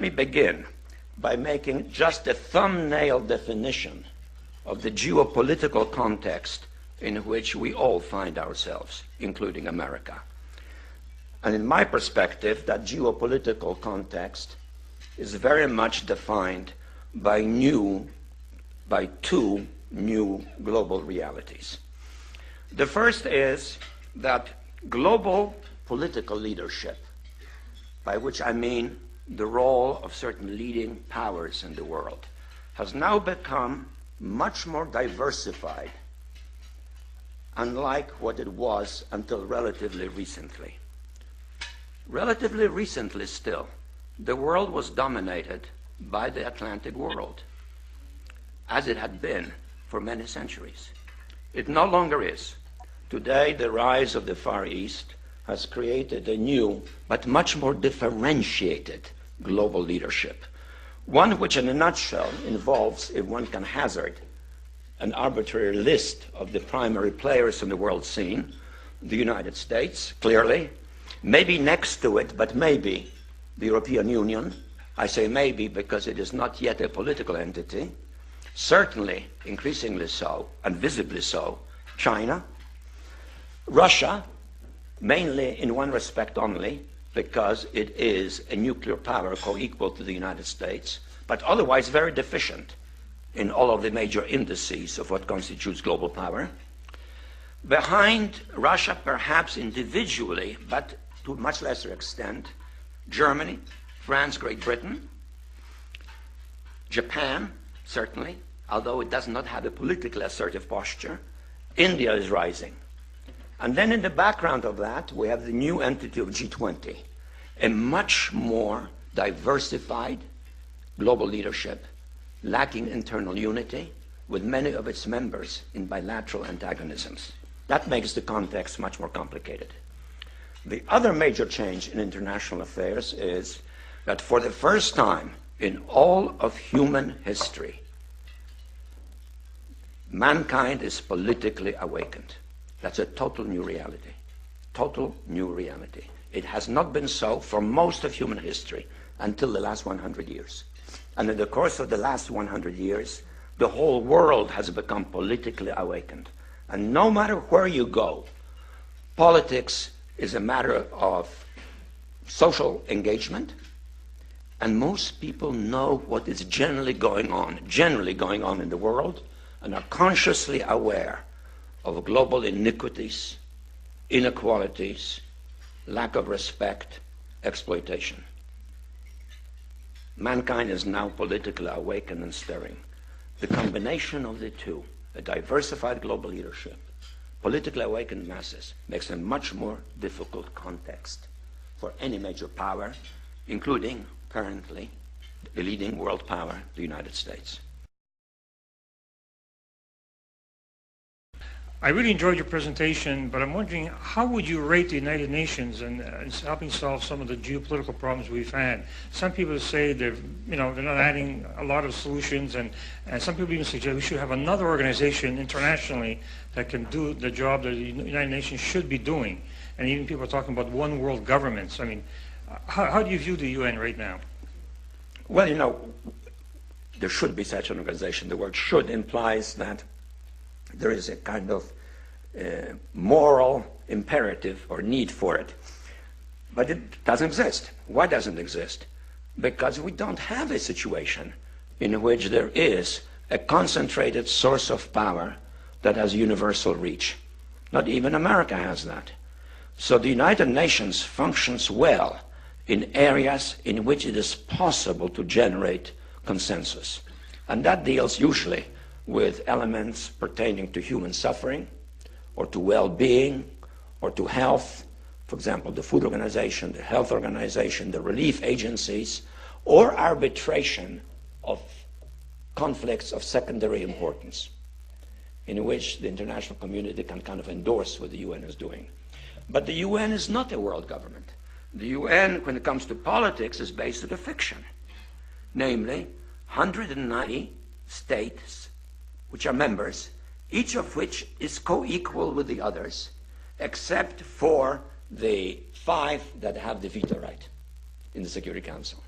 me begin by making just a thumbnail definition of the geopolitical context in which we all find ourselves, including America. And in my perspective, that geopolitical context is very much defined by two new global realities. The first is that global political leadership, by which I mean the role of certain leading powers in the world, has now become much more diversified, unlike what it was until relatively recently. Relatively recently still, the world was dominated by the Atlantic world, as it had been for many centuries. It no longer is. Today, the rise of the Far East has created a new but much more differentiated global leadership, one which in a nutshell involves, if one can hazard, an arbitrary list of the primary players in the world scene: the United States, clearly, maybe next to it, but maybe the European Union. I say maybe because it is not yet a political entity. Certainly, increasingly so, and visibly so, China. Russia, mainly in one respect only, because it is a nuclear power co-equal to the United States, but otherwise very deficient in all of the major indices of what constitutes global power. Behind Russia, perhaps individually, but to a much lesser extent, Germany, France, Great Britain, Japan, certainly, although it does not have a politically assertive posture. India is rising. And then in the background of that, we have the new entity of G20, a much more diversified global leadership, lacking internal unity, with many of its members in bilateral antagonisms. That makes the context much more complicated. The other major change in international affairs is that for the first time in all of human history, mankind is politically awakened. That's a total new reality. Total new reality. It has not been so for most of human history until the last 100 years. And in the course of the last 100 years, the whole world has become politically awakened. And no matter where you go, politics is a matter of social engagement, and most people know what is generally going on in the world, and are consciously aware of global iniquities, inequalities, lack of respect, exploitation. Mankind is now politically awakened and stirring. The combination of the two, a diversified global leadership, politically awakened masses, makes a much more difficult context for any major power, including, currently, the leading world power, the United States. I really enjoyed your presentation, but I'm wondering, how would you rate the United Nations in helping solve some of the geopolitical problems we've had? Some people say they're not adding a lot of solutions, and some people even suggest we should have another organization internationally that can do the job that the United Nations should be doing. And even people are talking about one world governments. I mean, how do you view the UN right now? Well, there should be such an organization. The word "should" implies that there is a kind of moral imperative or need for it. But it doesn't exist. Why doesn't it exist? Because we don't have a situation in which there is a concentrated source of power that has universal reach. Not even America has that. So the United Nations functions well in areas in which it is possible to generate consensus. And that deals usually with elements pertaining to human suffering, or to well-being, or to health. For example, the Food Organization, the Health Organization, the relief agencies, or arbitration of conflicts of secondary importance, in which the international community can kind of endorse what the UN is doing. But the UN is not a world government. The UN, when it comes to politics, is based on a fiction, namely 190 states which are members, each of which is co-equal with the others, except for the 5 that have the veto right in the Security Council.